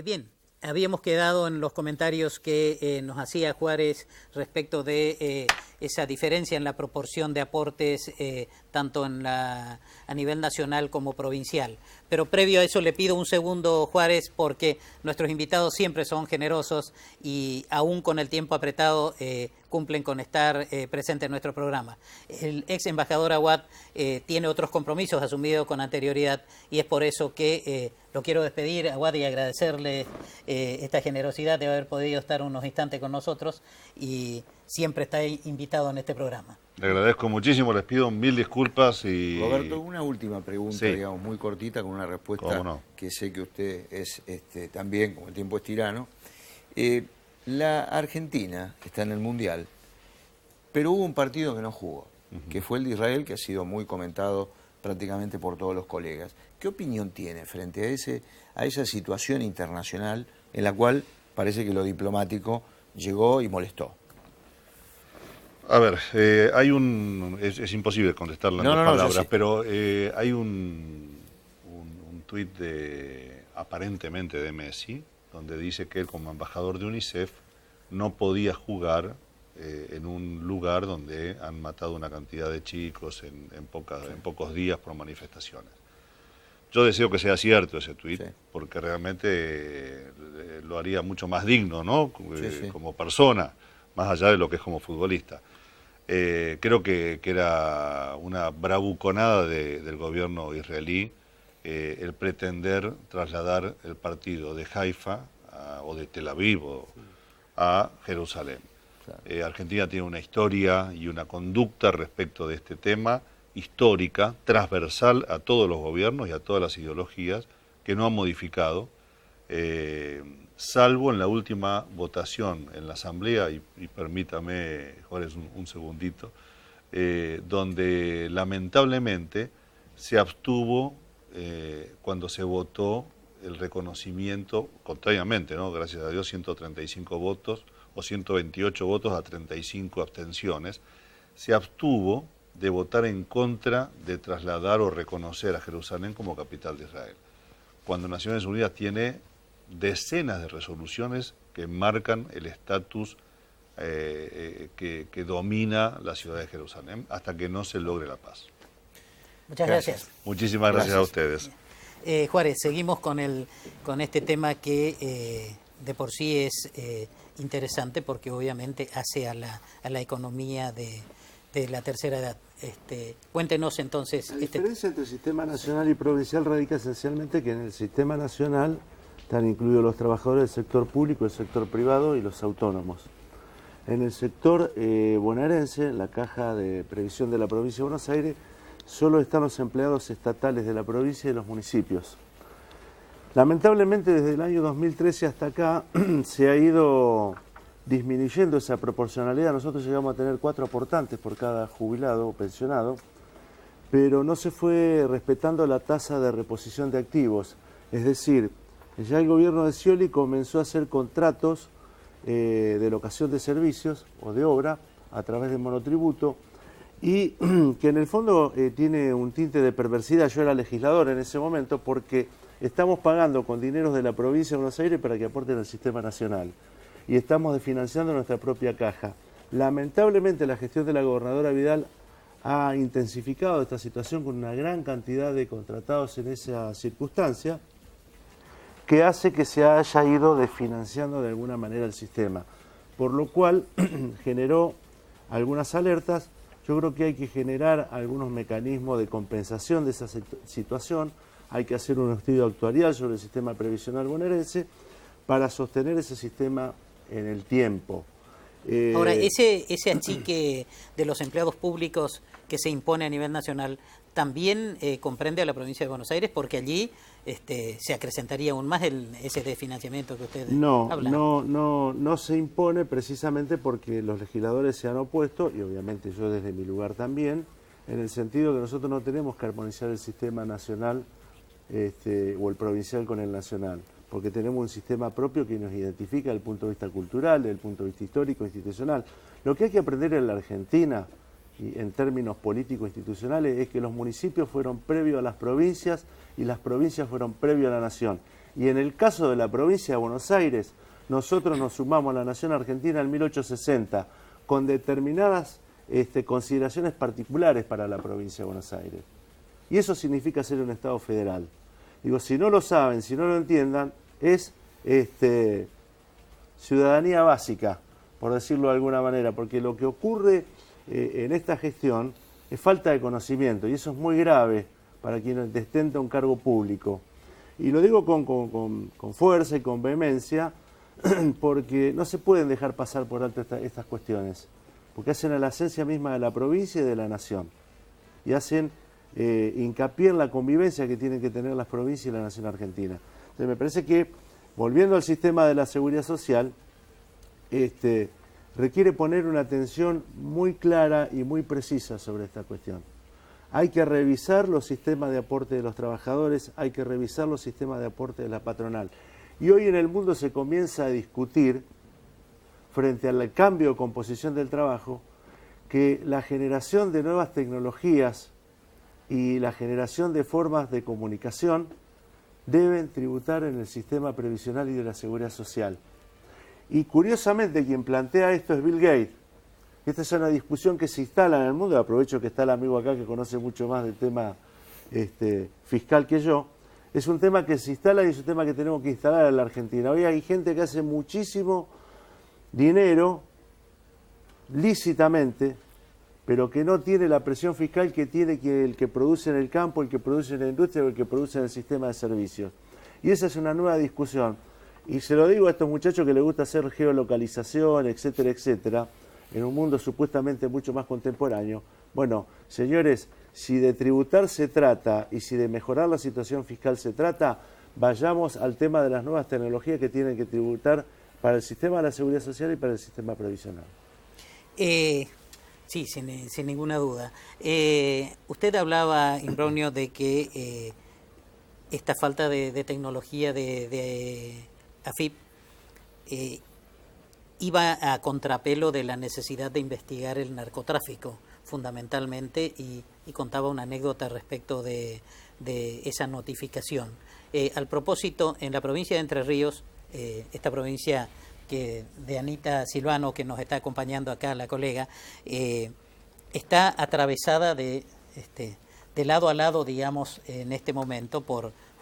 Bien, habíamos quedado en los comentarios que nos hacía Juárez respecto de esa diferencia en la proporción de aportes tanto a nivel nacional como provincial. Pero previo a eso le pido un segundo, Juárez, porque nuestros invitados siempre son generosos y aún con el tiempo apretado cumplen con estar presente en nuestro programa. El ex embajador Aguad tiene otros compromisos asumidos con anterioridad y es por eso que lo quiero despedir, Aguad, y agradecerle esta generosidad de haber podido estar unos instantes con nosotros y siempre está invitado en este programa. Le agradezco muchísimo, les pido mil disculpas y... Roberto, una última pregunta, sí, digamos, muy cortita, con una respuesta que sé que usted es también, como el tiempo es tirano. La Argentina está en el Mundial, pero hubo un partido que no jugó, que fue el de Israel, que ha sido muy comentado prácticamente por todos los colegas. ¿Qué opinión tiene frente a esa situación internacional en la cual parece que lo diplomático llegó y molestó? A ver, es imposible contestarla en dos palabras, sí, pero hay un tuit aparentemente de Messi, donde dice que él como embajador de UNICEF no podía jugar en un lugar donde han matado una cantidad de chicos en pocos días por manifestaciones. Yo deseo que sea cierto ese tuit, sí, porque realmente lo haría mucho más digno, ¿no? Sí. Como persona, más allá de lo que es como futbolista. Creo que era una bravuconada del gobierno israelí el pretender trasladar el partido de Haifa o de Tel Aviv a Jerusalén. Claro. Argentina tiene una historia y una conducta respecto de este tema histórica, transversal a todos los gobiernos y a todas las ideologías, que no ha modificado, salvo en la última votación en la Asamblea, y permítame, Juárez, un segundito, donde lamentablemente se abstuvo cuando se votó el reconocimiento, contrariamente, ¿no? Gracias a Dios, 135 votos o 128 votos a 35 abstenciones, se abstuvo de votar en contra de trasladar o reconocer a Jerusalén como capital de Israel, cuando Naciones Unidas tiene decenas de resoluciones que marcan el estatus que domina la ciudad de Jerusalén hasta que no se logre la paz. Muchas gracias. Muchísimas gracias a ustedes. Juárez, seguimos con este tema que de por sí es interesante porque obviamente hace a la economía de la tercera edad. Cuéntenos entonces. La diferencia entre el sistema nacional y provincial radica esencialmente que en el sistema nacional están incluidos los trabajadores del sector público, el sector privado y los autónomos. En el sector bonaerense, la Caja de Previsión de la Provincia de Buenos Aires, solo están los empleados estatales de la provincia y de los municipios. Lamentablemente desde el año 2013 hasta acá se ha ido disminuyendo esa proporcionalidad. Nosotros llegamos a tener 4 aportantes por cada jubilado o pensionado, pero no se fue respetando la tasa de reposición de activos. Es decir, ya el gobierno de Scioli comenzó a hacer contratos de locación de servicios o de obra a través del monotributo y que en el fondo tiene un tinte de perversidad. Yo era legislador en ese momento porque estamos pagando con dineros de la provincia de Buenos Aires para que aporten al sistema nacional y estamos desfinanciando nuestra propia caja. Lamentablemente la gestión de la gobernadora Vidal ha intensificado esta situación con una gran cantidad de contratados en esa circunstancia, que hace que se haya ido desfinanciando de alguna manera el sistema, por lo cual generó algunas alertas. Yo creo que hay que generar algunos mecanismos de compensación de esa situación, hay que hacer un estudio actuarial sobre el sistema previsional bonaerense para sostener ese sistema en el tiempo. Ahora, ese achique de los empleados públicos que se impone a nivel nacional también comprende a la provincia de Buenos Aires, porque allí se acrecentaría aún más ese desfinanciamiento que usted habla. No se impone precisamente porque los legisladores se han opuesto, y obviamente yo desde mi lugar también, en el sentido que nosotros no tenemos que armonizar el sistema nacional o el provincial con el nacional, porque tenemos un sistema propio que nos identifica desde el punto de vista cultural, desde el punto de vista histórico, institucional. Lo que hay que aprender en la Argentina, y en términos políticos institucionales, es que los municipios fueron previos a las provincias y las provincias fueron previos a la nación. Y en el caso de la provincia de Buenos Aires, nosotros nos sumamos a la nación argentina en 1860, con determinadas consideraciones particulares para la provincia de Buenos Aires. Y eso significa ser un Estado federal. Digo, si no lo saben, si no lo entiendan, es ciudadanía básica, por decirlo de alguna manera, porque lo que ocurre en esta gestión es falta de conocimiento, y eso es muy grave para quien detenta un cargo público. Y lo digo con fuerza y con vehemencia, porque no se pueden dejar pasar por alto estas cuestiones, porque hacen a la esencia misma de la provincia y de la nación, y hacen hincapié en la convivencia que tienen que tener las provincias y la nación argentina. Entonces, me parece que, volviendo al sistema de la seguridad social, requiere poner una atención muy clara y muy precisa sobre esta cuestión. Hay que revisar los sistemas de aporte de los trabajadores, hay que revisar los sistemas de aporte de la patronal. Y hoy en el mundo se comienza a discutir, frente al cambio de composición del trabajo, que la generación de nuevas tecnologías y la generación de formas de comunicación deben tributar en el sistema previsional y de la seguridad social. Y curiosamente quien plantea esto es Bill Gates. Esta es una discusión que se instala en el mundo, aprovecho que está el amigo acá que conoce mucho más del tema fiscal que yo. Es un tema que se instala y es un tema que tenemos que instalar en la Argentina. Hoy hay gente que hace muchísimo dinero lícitamente, pero que no tiene la presión fiscal que tiene el que produce en el campo, el que produce en la industria o el que produce en el sistema de servicios. Y esa es una nueva discusión. Y se lo digo a estos muchachos que les gusta hacer geolocalización, etcétera, etcétera, en un mundo supuestamente mucho más contemporáneo. Bueno, señores, si de tributar se trata y si de mejorar la situación fiscal se trata, vayamos al tema de las nuevas tecnologías que tienen que tributar para el sistema de la seguridad social y para el sistema previsional. Sí, sin ninguna duda. Usted hablaba, Imbrogno, de que esta falta de tecnología de AFIP iba a contrapelo de la necesidad de investigar el narcotráfico, fundamentalmente, y contaba una anécdota respecto de esa notificación. Al propósito, en la provincia de Entre Ríos, esta provincia de Anita Silvano, que nos está acompañando acá, la colega, está atravesada de lado a lado, digamos, en este momento,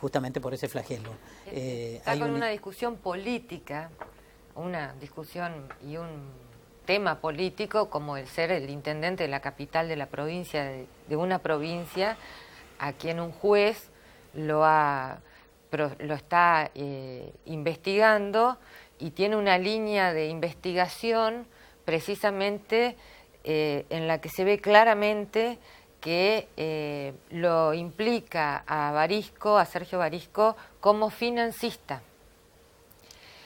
justamente por ese flagelo. Está con una discusión política, una discusión y un tema político, como el ser el intendente de la capital de la provincia, de una provincia, a quien un juez lo está investigando, y tiene una línea de investigación precisamente en la que se ve claramente que lo implica a Sergio Barisco, como financista.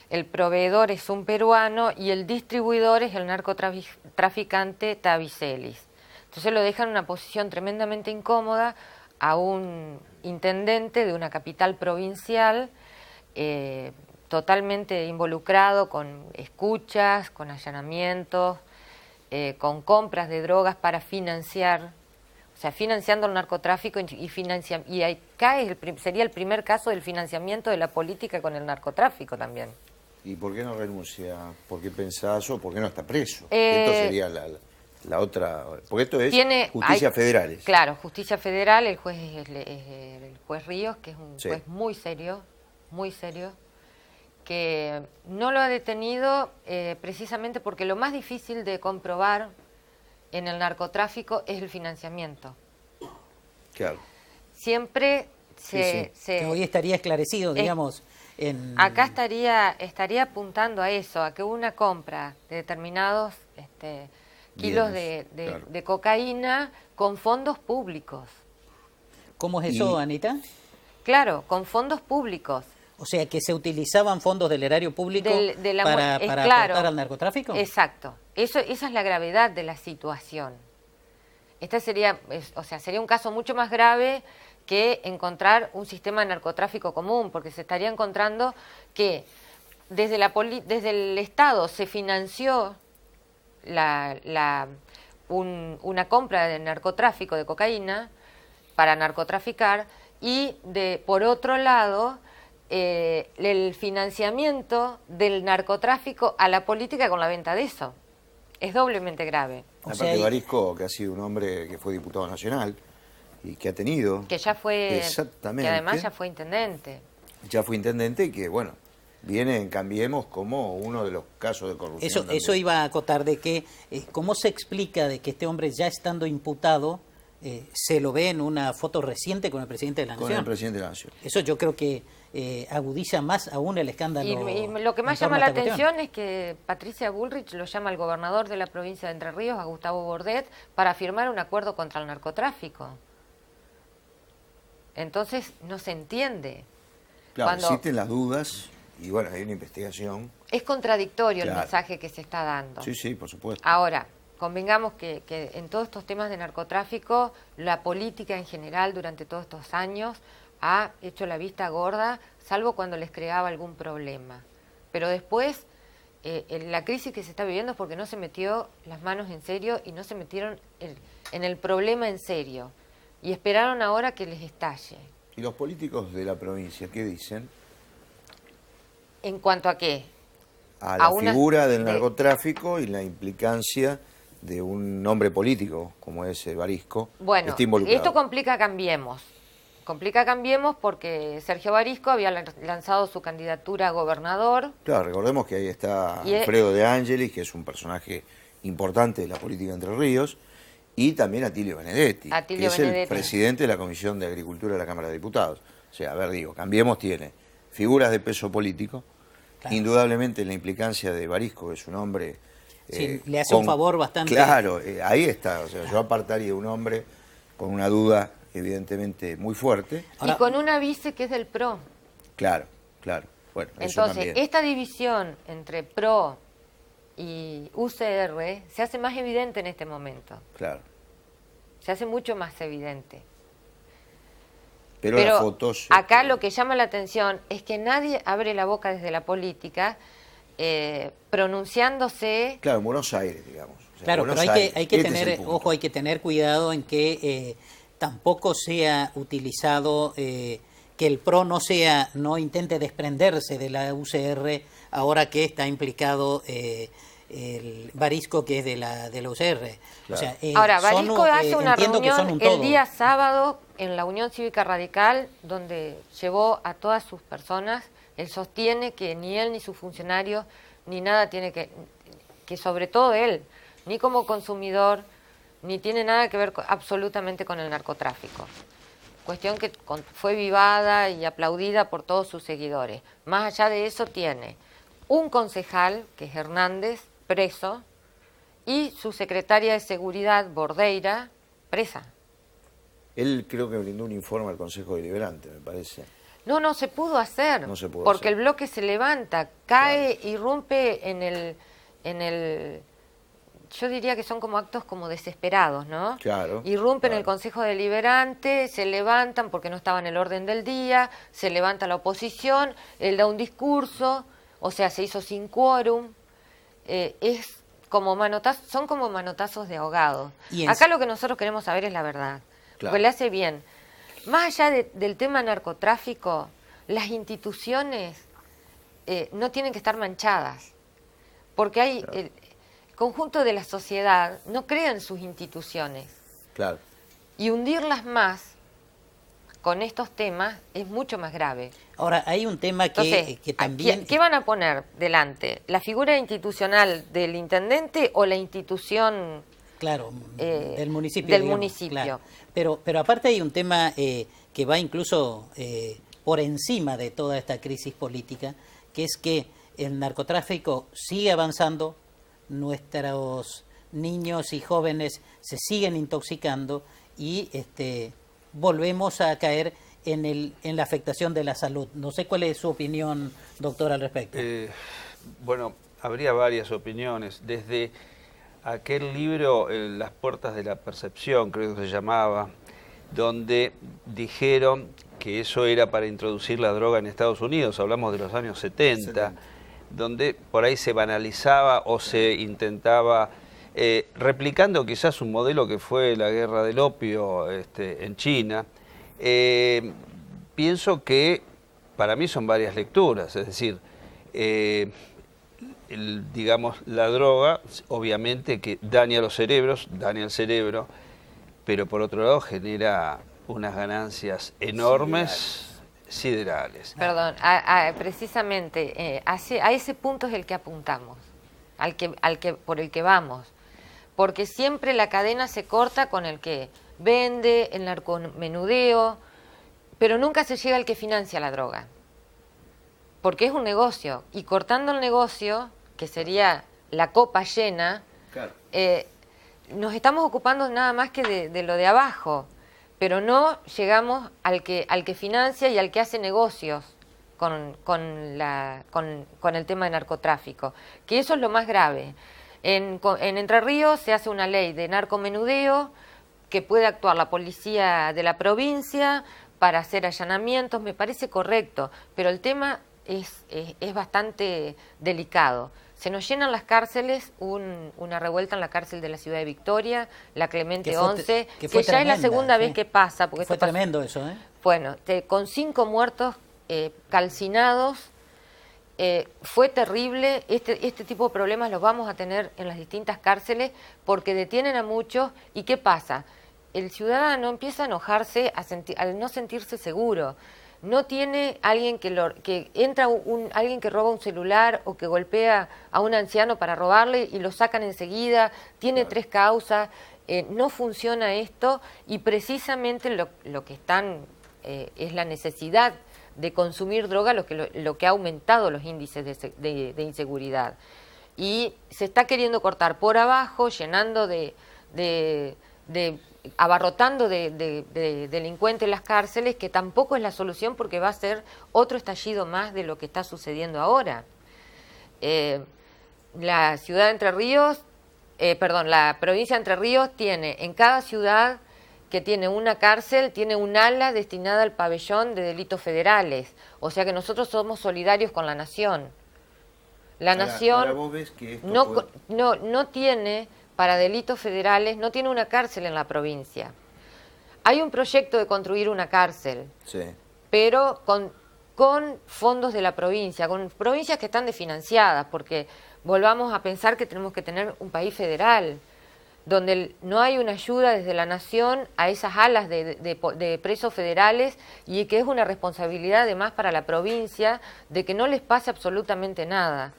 El proveedor es un peruano y el distribuidor es el narcotraficante Tavicelis. Entonces lo deja en una posición tremendamente incómoda a un intendente de una capital provincial, totalmente involucrado con escuchas, con allanamientos, con compras de drogas para financiar, o sea, financiando el narcotráfico y acá sería el primer caso del financiamiento de la política con el narcotráfico también. ¿Y por qué no renuncia? ¿Por qué pensás o por qué no está preso? Esto sería la otra, porque esto es justicia federal. Claro, justicia federal, el juez es el juez Ríos, que es un juez muy serio, que no lo ha detenido precisamente porque lo más difícil de comprobar en el narcotráfico es el financiamiento. Claro. Siempre que hoy estaría esclarecido, digamos. Acá estaría apuntando a eso, a que una compra de determinados kilos de cocaína con fondos públicos. ¿Cómo es eso, Anita? Claro, con fondos públicos. O sea, que se utilizaban fondos del erario público para aportar al narcotráfico. Exacto. Esa es la gravedad de la situación. Esta sería un caso mucho más grave que encontrar un sistema de narcotráfico común, porque se estaría encontrando que desde el Estado se financió una compra de narcotráfico, de cocaína, para narcotraficar, y por otro lado el financiamiento del narcotráfico a la política con la venta de eso. Es doblemente grave. Aparte, Barisco, que ha sido un hombre que fue diputado nacional y que ha tenido... Que ya fue... Exactamente. Que además ya fue intendente. Ya fue intendente y que, bueno, viene en Cambiemos como uno de los casos de corrupción. Eso iba a acotar, de que cómo se explica de que este hombre, ya estando imputado, se lo ve en una foto reciente con el presidente de la Nación. Con el presidente de la Nación. Eso yo creo que agudiza más aún el escándalo. Y lo que más llama la atención es que Patricia Bullrich lo llama al gobernador de la provincia de Entre Ríos, a Gustavo Bordet, para firmar un acuerdo contra el narcotráfico. Entonces no se entiende. Claro, existen las dudas y bueno, hay una investigación. Es contradictorio el mensaje que se está dando. Sí, sí, por supuesto. Ahora, convengamos que en todos estos temas de narcotráfico, la política en general durante todos estos años ha hecho la vista gorda, salvo cuando les creaba algún problema. Pero después, la crisis que se está viviendo es porque no se metió las manos en serio y no se metieron en el problema en serio. Y esperaron ahora que les estalle. ¿Y los políticos de la provincia qué dicen? ¿En cuanto a qué? A la figura del narcotráfico y la implicancia de un hombre político como es Barisco. Bueno, esto complica Cambiemos. Complica Cambiemos porque Sergio Barisco había lanzado su candidatura a gobernador. Claro, recordemos que ahí está Alfredo de Angelis, que es un personaje importante de la política de Entre Ríos, y también Atilio Benedetti, que es el presidente de la Comisión de Agricultura de la Cámara de Diputados. O sea, a ver, digo, Cambiemos tiene figuras de peso político, indudablemente la implicancia de Barisco, que es un hombre... sí, le hace un favor bastante... Claro, ahí está, o sea, yo apartaría un hombre con una duda evidentemente muy fuerte. Y con una vice que es del PRO. Claro, claro. Bueno, entonces, esta división entre PRO y UCR se hace más evidente en este momento. Claro. Se hace mucho más evidente. Pero las fotos... acá lo que llama la atención es que nadie abre la boca desde la política pronunciándose... Claro, en Buenos Aires, digamos. O sea, claro, pero hay que tener, ojo, hay que tener cuidado en que tampoco sea utilizado, que el PRO no intente desprenderse de la UCR ahora que está implicado el Barisco, que es de la UCR. Claro. O sea, ahora, Barisco hace una reunión el día sábado en la Unión Cívica Radical, donde llevó a todas sus personas. Él sostiene que ni él ni sus funcionarios ni nada tiene que sobre todo él, ni como consumidor, ni tiene nada que ver absolutamente con el narcotráfico. Cuestión que fue vivada y aplaudida por todos sus seguidores. Más allá de eso tiene un concejal, que es Hernández, preso, y su secretaria de Seguridad, Bordeira, presa. Él creo que brindó un informe al Consejo Deliberante, me parece. No se pudo hacer, porque el bloque se levanta, cae, irrumpe en el... Yo diría que son como actos como desesperados, ¿no? Claro. Irrumpen el Consejo Deliberante, se levantan porque no estaba en el orden del día, se levanta la oposición, él da un discurso, o sea, se hizo sin quórum, es como son como manotazos de ahogado. Acá lo que nosotros queremos saber es la verdad, porque le hace bien. Más allá del tema narcotráfico, las instituciones no tienen que estar manchadas, porque hay... el conjunto de la sociedad no cree en sus instituciones. Claro. Y hundirlas más con estos temas es mucho más grave. Ahora, hay un tema que también... ¿Qué van a poner delante? ¿La figura institucional del intendente o la institución... Claro, del municipio. Del municipio. Claro. Pero aparte hay un tema que va incluso por encima de toda esta crisis política, que es que el narcotráfico sigue avanzando, nuestros niños y jóvenes se siguen intoxicando y volvemos a caer en la afectación de la salud. No sé cuál es su opinión, doctor, al respecto. Bueno, habría varias opiniones. Desde aquel libro, Las puertas de la percepción, creo que se llamaba, donde dijeron que eso era para introducir la droga en Estados Unidos, hablamos de los años 70. Donde por ahí se banalizaba o se intentaba, replicando quizás un modelo que fue la guerra del opio en China. Pienso que para mí son varias lecturas, es decir, digamos, la droga, obviamente que daña los cerebros, daña el cerebro, pero por otro lado genera unas ganancias enormes, siderales. Perdón, precisamente a ese punto es el que apuntamos, por el que vamos, porque siempre la cadena se corta con el que vende, el narcomenudeo, pero nunca se llega al que financia la droga, porque es un negocio, y cortando el negocio, que sería la copa llena, claro, nos estamos ocupando nada más que de lo de abajo, pero no llegamos al que financia y al que hace negocios con el tema de narcotráfico, que eso es lo más grave. En Entre Ríos se hace una ley de narcomenudeo que puede actuar la policía de la provincia para hacer allanamientos, me parece correcto, pero el tema es bastante delicado. Se nos llenan las cárceles, una revuelta en la cárcel de la ciudad de Victoria, la Clemente 11, que ya tremenda, es la segunda vez que pasa. Porque fue tremendo eso, ¿eh? Bueno, con 5 muertos calcinados, fue terrible. Este tipo de problemas los vamos a tener en las distintas cárceles porque detienen a muchos. ¿Y qué pasa? El ciudadano empieza a enojarse al no sentirse seguro. No tiene alguien alguien que roba un celular o que golpea a un anciano para robarle y lo sacan enseguida, tiene claro, 3 causas, no funciona esto, y precisamente lo que están es la necesidad de consumir droga lo que ha aumentado los índices de inseguridad. Y se está queriendo cortar por abajo, llenando abarrotando de delincuentes las cárceles, que tampoco es la solución porque va a ser otro estallido más de lo que está sucediendo ahora. La ciudad de Entre Ríos, la provincia de Entre Ríos tiene en cada ciudad que tiene una cárcel, tiene un ala destinada al pabellón de delitos federales. O sea que nosotros somos solidarios con la nación. La nación ahora vos ves que esto no tiene... para delitos federales, no tiene una cárcel en la provincia. Hay un proyecto de construir una cárcel, sí, pero con fondos de la provincia, con provincias que están desfinanciadas, porque volvamos a pensar que tenemos que tener un país federal, donde no hay una ayuda desde la nación a esas alas de presos federales, y que es una responsabilidad además para la provincia de que no les pase absolutamente nada.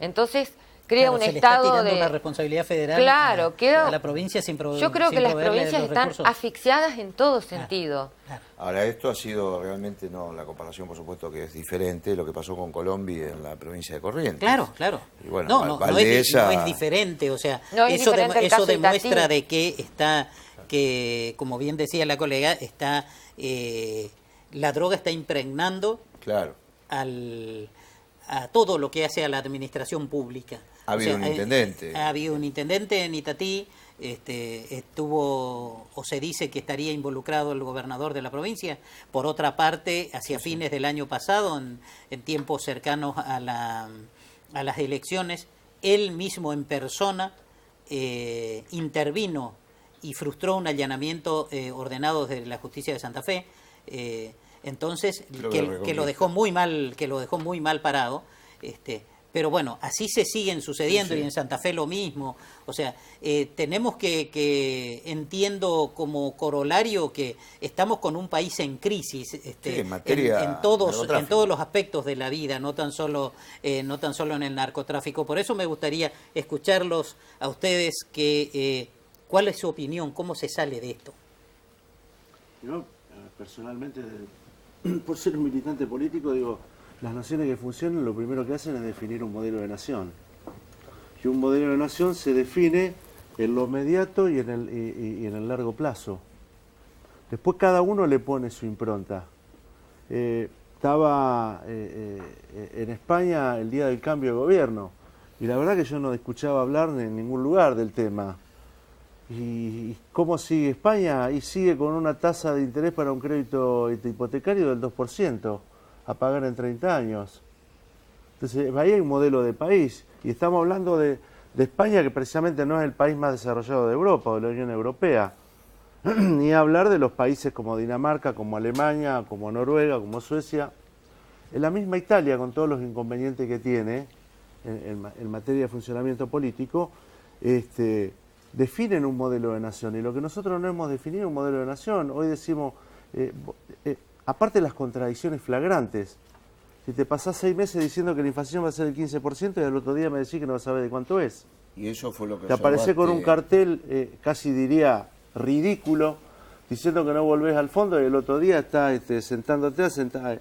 Entonces, crea un estado de... una responsabilidad federal, claro, a la provincia sin proveer. Yo creo que las provincias están asfixiadas en todo sentido. Claro. Ahora, esto ha sido realmente, no, la comparación por supuesto que es diferente, lo que pasó con Colombia en la provincia de Corrientes. Claro. Y bueno, no es diferente, o sea, eso demuestra de que, como bien decía la colega, la droga está impregnando claro, a todo lo que hace a la administración pública. Ha habido un intendente. Ha habido un intendente en Itatí, estuvo, o se dice que estaría involucrado el gobernador de la provincia. Por otra parte, hacia fines del año pasado, en tiempos cercanos a las elecciones, él mismo en persona intervino y frustró un allanamiento ordenado de la justicia de Santa Fe. Entonces, que lo dejó muy mal parado. Pero bueno, así se siguen sucediendo, sí. Y en Santa Fe lo mismo. O sea, tenemos que entiendo como corolario que estamos con un país en crisis, en todos los aspectos de la vida, no tan solo en el narcotráfico. Por eso me gustaría escucharlos a ustedes, ¿cuál es su opinión? ¿Cómo se sale de esto? Yo, personalmente, por ser un militante político, digo, las naciones que funcionan lo primero que hacen es definir un modelo de nación. Y un modelo de nación se define en lo inmediato y en el largo plazo. Después cada uno le pone su impronta. Estaba en España el día del cambio de gobierno y la verdad que yo no escuchaba hablar en ningún lugar del tema. ¿Y cómo sigue España? Y sigue con una tasa de interés para un crédito hipotecario del 2%, a pagar en 30 años. Entonces, ahí hay un modelo de país. Y estamos hablando de España, que precisamente no es el país más desarrollado de Europa, o de la Unión Europea. Ni hablar de los países como Dinamarca, como Alemania, como Noruega, como Suecia, la misma Italia, con todos los inconvenientes que tiene en materia de funcionamiento político, definen un modelo de nación. Y lo que nosotros no hemos definido es un modelo de nación. Hoy decimos, aparte de las contradicciones flagrantes, si te pasás 6 meses diciendo que la inflación va a ser del 15% y al otro día me decís que no vas a saber de cuánto es. Y eso fue lo que te aparece con un cartel, casi diría ridículo, diciendo que no volvés al fondo y el otro día está sentándote a sentar.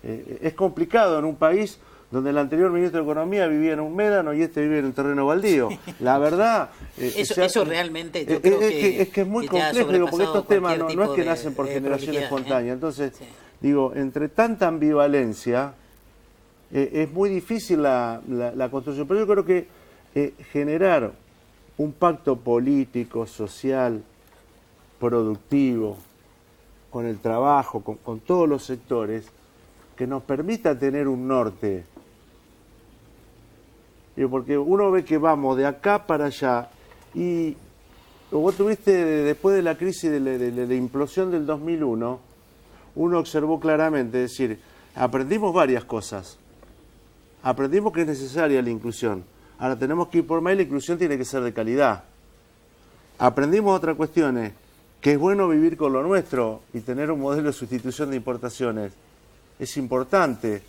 Es complicado en un país donde el anterior ministro de Economía vivía en un médano y vive en un terreno baldío. La verdad... eso realmente yo creo que es muy complejo, digo, porque estos temas no es que nacen por generación espontánea. Entonces, digo, entre tanta ambivalencia, es muy difícil la construcción. Pero yo creo que generar un pacto político, social, productivo, con el trabajo, con todos los sectores, que nos permita tener un norte. Porque uno ve que vamos de acá para allá y vos tuviste, después de la crisis de la implosión del 2001, uno observó claramente, es decir, aprendimos varias cosas. Aprendimos que es necesaria la inclusión. Ahora tenemos que ir por más y la inclusión tiene que ser de calidad. Aprendimos otras cuestiones, que es bueno vivir con lo nuestro y tener un modelo de sustitución de importaciones. Es importante.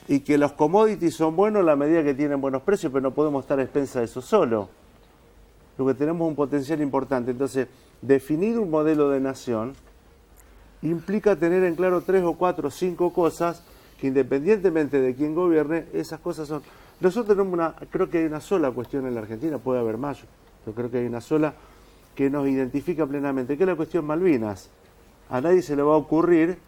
Y que los commodities son buenos a la medida que tienen buenos precios, pero no podemos estar a expensas de eso solo. Lo que tenemos un potencial importante. Entonces, definir un modelo de nación implica tener en claro 3 o 4 o 5 cosas que independientemente de quién gobierne, esas cosas son... Nosotros tenemos creo que hay una sola cuestión en la Argentina, puede haber más, yo creo que hay una sola que nos identifica plenamente, que es la cuestión Malvinas. A nadie se le va a ocurrir,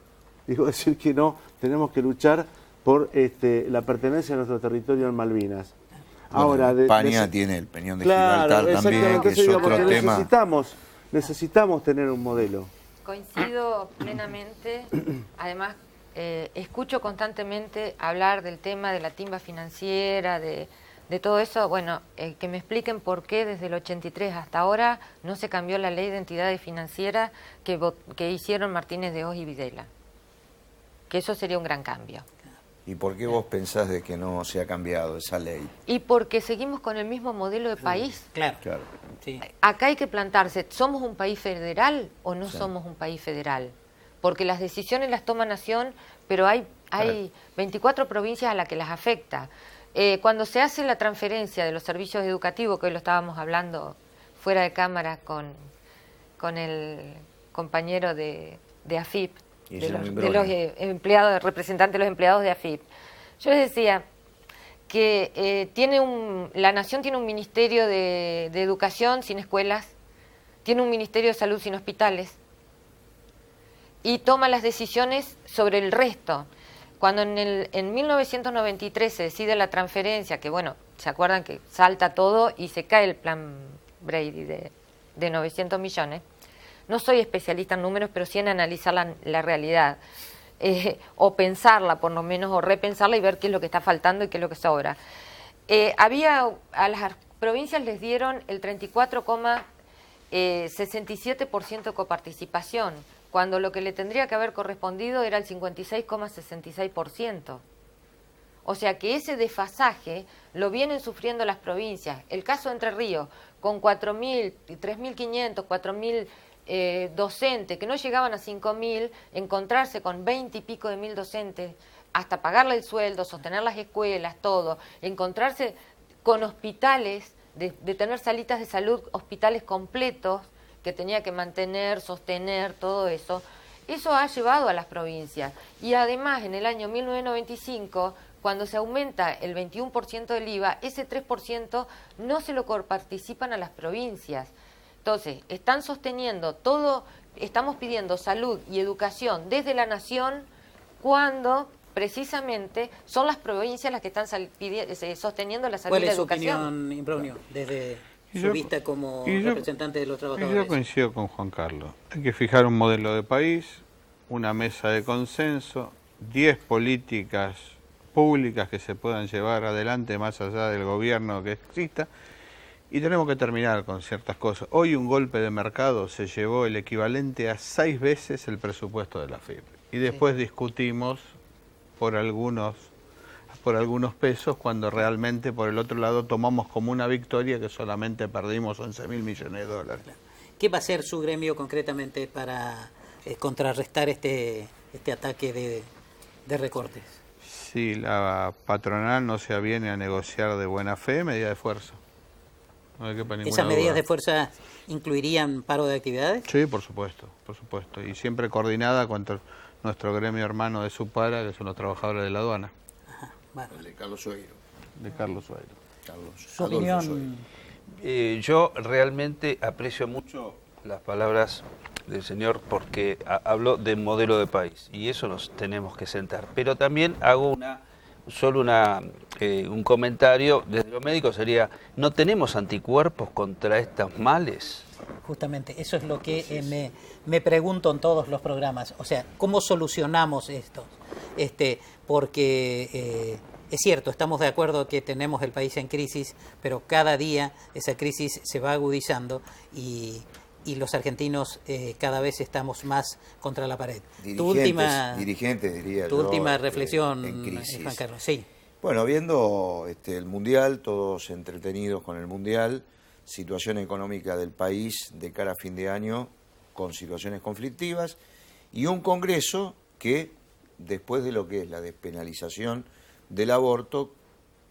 decir que no, tenemos que luchar por la pertenencia a nuestro territorio en Malvinas. Bueno, ahora, España tiene el Peñón de Gibraltar también, que es otro tema. Necesitamos tener un modelo. Coincido plenamente, además escucho constantemente hablar del tema de la timba financiera, de todo eso. Bueno, que me expliquen por qué desde el 83 hasta ahora no se cambió la ley de entidades financieras que hicieron Martínez de Hoz y Videla. Que eso sería un gran cambio. ¿Y por qué vos pensás de que no se ha cambiado esa ley? Y porque seguimos con el mismo modelo de país. Claro. Sí. Acá hay que plantarse, ¿somos un país federal o no somos un país federal? Porque las decisiones las toma Nación, pero hay 24 provincias a las que las afecta. Cuando se hace la transferencia de los servicios educativos, que hoy lo estábamos hablando fuera de cámara con el compañero de AFIP, de los empleados, representantes de los empleados de AFIP, yo les decía que la Nación tiene un ministerio de educación sin escuelas, tiene un ministerio de salud sin hospitales y toma las decisiones sobre el resto. Cuando en 1993 se decide la transferencia, que bueno, se acuerdan que salta todo y se cae el plan Brady de 900 millones, no soy especialista en números, pero sí en analizar la realidad, o pensarla por lo menos, o repensarla y ver qué es lo que está faltando y qué es lo que sobra. A las provincias les dieron el 34,67% de coparticipación, cuando lo que le tendría que haber correspondido era el 56,66%. O sea que ese desfasaje lo vienen sufriendo las provincias. El caso de Entre Ríos, con 4.000, 3.500, 4.000 docentes que no llegaban a 5.000, encontrarse con 20 y pico de mil docentes, hasta pagarle el sueldo, sostener las escuelas, todo, encontrarse con hospitales, de tener salitas de salud, hospitales completos, que tenía que mantener, sostener, todo eso ha llevado a las provincias. Y además, en el año 1995, cuando se aumenta el 21% del IVA, ese 3% no se lo coparticipan a las provincias. Entonces, están sosteniendo todo, estamos pidiendo salud y educación desde la Nación, cuando precisamente son las provincias las que están sosteniendo la salud y la educación. ¿Cuál es su opinión, Imbrogno, desde su vista como representante de los trabajadores? Yo coincido con Juan Carlos. Hay que fijar un modelo de país, una mesa de consenso, 10 políticas públicas que se puedan llevar adelante más allá del gobierno que exista, y tenemos que terminar con ciertas cosas. Hoy un golpe de mercado se llevó el equivalente a 6 veces el presupuesto de la FIP. Y después discutimos por algunos pesos, cuando realmente por el otro lado tomamos como una victoria que solamente perdimos 11.000 millones de dólares. ¿Qué va a hacer su gremio concretamente para contrarrestar este ataque de recortes? Si la patronal no se aviene a negociar de buena fe, medida de fuerza. No hay que poner ninguna ¿Esas medidas duda. de fuerza incluirían paro de actividades? Sí, por supuesto. Y siempre coordinada con nuestro gremio hermano de Supara, que son los trabajadores de la aduana. Ajá, bueno. De Carlos Sueiro. Su opinión. Yo realmente aprecio mucho las palabras del señor porque habló de modelo de país y eso nos tenemos que sentar. Pero también hago un comentario desde los médicos sería, ¿no tenemos anticuerpos contra estos males? Justamente, eso es lo que me pregunto en todos los programas. O sea, ¿cómo solucionamos esto? Porque es cierto, estamos de acuerdo que tenemos el país en crisis, pero cada día esa crisis se va agudizando y los argentinos cada vez estamos más contra la pared. Dirigentes, diría tu yo, última reflexión, en crisis. Juan Carlos. Sí. Bueno, viendo el Mundial, todos entretenidos con el Mundial, situación económica del país de cara a fin de año con situaciones conflictivas y un Congreso que, después de lo que es la despenalización del aborto,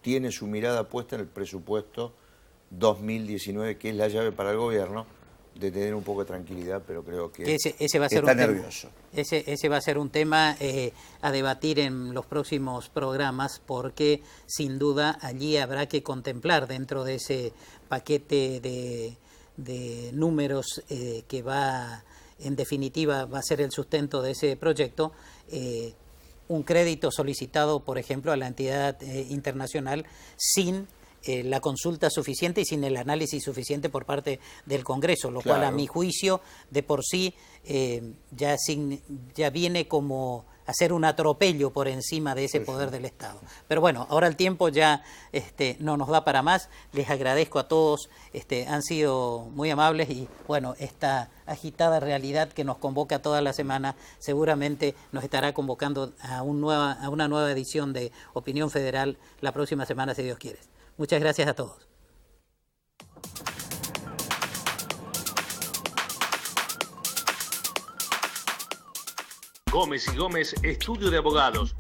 tiene su mirada puesta en el presupuesto 2019, que es la llave para el gobierno de tener un poco de tranquilidad, pero creo que ese va a ser está nervioso. Ese va a ser un tema a debatir en los próximos programas, porque sin duda allí habrá que contemplar dentro de ese paquete de números que va, en definitiva, va a ser el sustento de ese proyecto, un crédito solicitado, por ejemplo, a la entidad internacional sin la consulta suficiente y sin el análisis suficiente por parte del Congreso, lo cual a mi juicio de por sí ya viene como hacer un atropello por encima de ese poder del Estado. Pero bueno, ahora el tiempo ya no nos da para más. Les agradezco a todos, han sido muy amables y bueno, esta agitada realidad que nos convoca toda la semana seguramente nos estará convocando a una nueva edición de Opinión Federal la próxima semana, si Dios quiere. Muchas gracias a todos. Gómez y Gómez, estudio de abogados.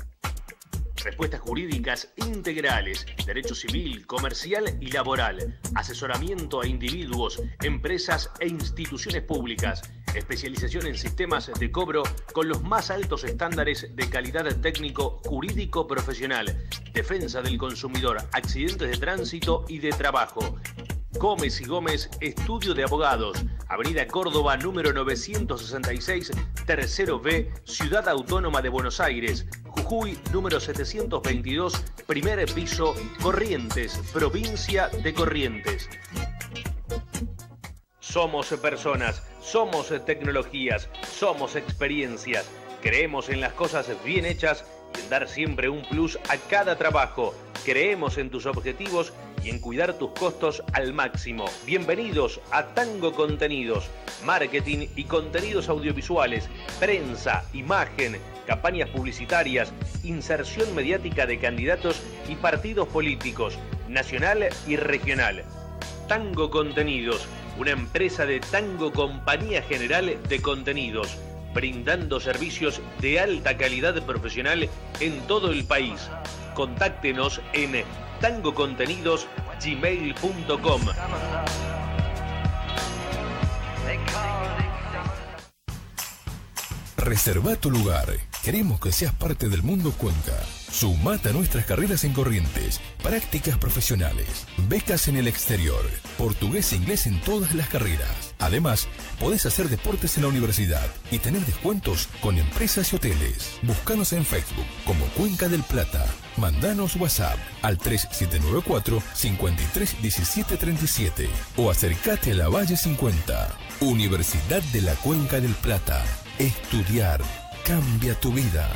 Respuestas jurídicas integrales, derecho civil, comercial y laboral, asesoramiento a individuos, empresas e instituciones públicas, especialización en sistemas de cobro con los más altos estándares de calidad técnico, jurídico, profesional, defensa del consumidor, accidentes de tránsito y de trabajo. Gómez y Gómez, estudio de abogados, Avenida Córdoba, número 966, tercero B, Ciudad Autónoma de Buenos Aires, Jujuy, número 722, primer piso, Corrientes, provincia de Corrientes. Somos personas, somos tecnologías, somos experiencias. Creemos en las cosas bien hechas y en dar siempre un plus a cada trabajo. Creemos en tus objetivos y en cuidar tus costos al máximo. Bienvenidos a Tango Contenidos, marketing y contenidos audiovisuales, prensa, imagen, campañas publicitarias, inserción mediática de candidatos y partidos políticos, nacional y regional. Tango Contenidos, una empresa de Tango Compañía General de Contenidos, brindando servicios de alta calidad profesional en todo el país. Contáctenos en tangocontenidos@gmail.com. Reserva tu lugar. Queremos que seas parte del mundo Cuenca. Sumate a nuestras carreras en Corrientes, prácticas profesionales, becas en el exterior, portugués e inglés en todas las carreras. Además, podés hacer deportes en la universidad y tener descuentos con empresas y hoteles. Búscanos en Facebook como Cuenca del Plata. Mandanos WhatsApp al 3794 531737 o acércate a la Valle 50. Universidad de la Cuenca del Plata. Estudiar cambia tu vida.